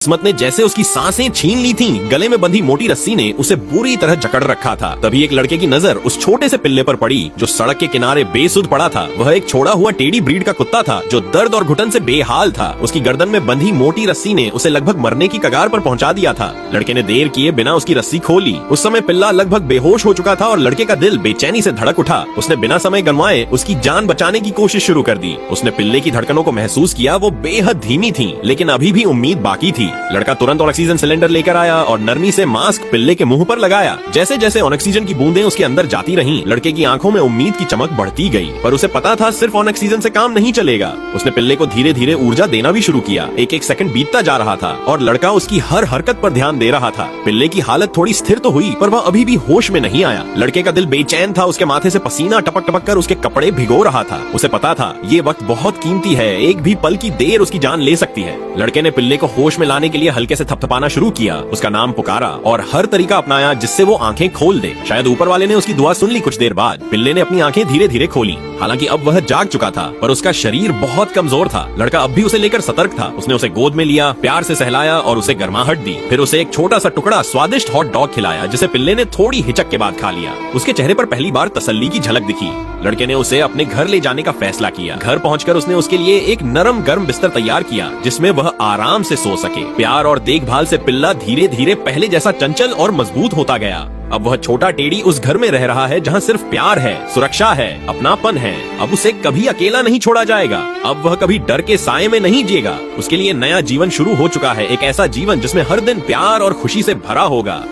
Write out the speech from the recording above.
किस्मत ने जैसे उसकी सांसें छीन ली थीं, गले में बंधी मोटी रस्सी ने उसे बुरी तरह जकड़ रखा था। तभी एक लड़के की नजर उस छोटे से पिल्ले पर पड़ी जो सड़क के किनारे बेसुध पड़ा था। वह एक छोड़ा हुआ टेढ़ी ब्रीड का कुत्ता था जो दर्द और घुटन से बेहाल था। उसकी गर्दन में बंधी मोटी रस्सी ने उसे लगभग मरने की कगार पर पहुंचा दिया था। लड़के ने देर किए बिना उसकी रस्सी खोली। उस समय पिल्ला लगभग बेहोश हो चुका था और लड़के का दिल बेचैनी से धड़क उठा। उसने बिना समय गंवाए उसकी जान बचाने की कोशिश शुरू कर दी। उसने पिल्ले की धड़कनों को महसूस किया। वो बेहद धीमी थी, लेकिन अभी भी उम्मीद बाकी थी। लड़का तुरंत ऑक्सीजन सिलेंडर लेकर आया और नरमी से मास्क पिल्ले के मुंह पर लगाया। जैसे जैसे ऑक्सीजन की बूंदें उसके अंदर जाती रहीं, लड़के की आंखों में उम्मीद की चमक बढ़ती गई। पर उसे पता था सिर्फ ऑक्सीजन से काम नहीं चलेगा। उसने पिल्ले को धीरे धीरे ऊर्जा देना भी शुरू किया। एक एक सेकंड बीतता जा रहा था और लड़का उसकी हर हरकत पर ध्यान दे रहा था। पिल्ले की हालत थोड़ी स्थिर तो हुई, पर वह अभी भी होश में नहीं आया। लड़के का दिल बेचैन था। उसके माथे से पसीना टपक टपक कर उसके कपड़े भिगो रहा था। उसे पता था ये वक्त बहुत कीमती है, एक भी पल की देर उसकी जान ले सकती है। लड़के ने पिल्ले को होश में लाने के लिए हल्के से थपथपाना शुरू किया। उसका नाम पुकारा और हर तरीका अपनाया जिससे वो आंखें खोल दे। शायद ऊपर वाले ने उसकी दुआ सुन ली। कुछ देर बाद पिल्ले ने अपनी आंखें धीरे धीरे खोली। हालांकि अब वह जाग चुका था, पर उसका शरीर बहुत कमजोर था। लड़का अब भी उसे लेकर सतर्क था। उसने उसे गोद में लिया, प्यार से सहलाया और उसे गर्माहट दी। फिर उसे एक छोटा सा टुकड़ा स्वादिष्ट हॉट डॉग खिलाया, जिसे पिल्ले ने थोड़ी हिचक के बाद खा लिया। उसके चेहरे पर पहली बार तसल्ली की झलक दिखी। लड़के ने उसे अपने घर ले जाने का फैसला किया। घर पहुंचकर उसने उसके लिए एक नरम गर्म बिस्तर तैयार किया जिसमें वह आराम से सो सके। प्यार और देखभाल से पिल्ला धीरे धीरे पहले जैसा चंचल और मजबूत होता गया। अब वह छोटा टेढ़ी उस घर में रह रहा है जहाँ सिर्फ प्यार है, सुरक्षा है, अपनापन है। अब उसे कभी अकेला नहीं छोड़ा जाएगा। अब वह कभी डर के साए में नहीं जिएगा। उसके लिए नया जीवन शुरू हो चुका है, एक ऐसा जीवन जिसमें हर दिन प्यार और खुशी से भरा होगा।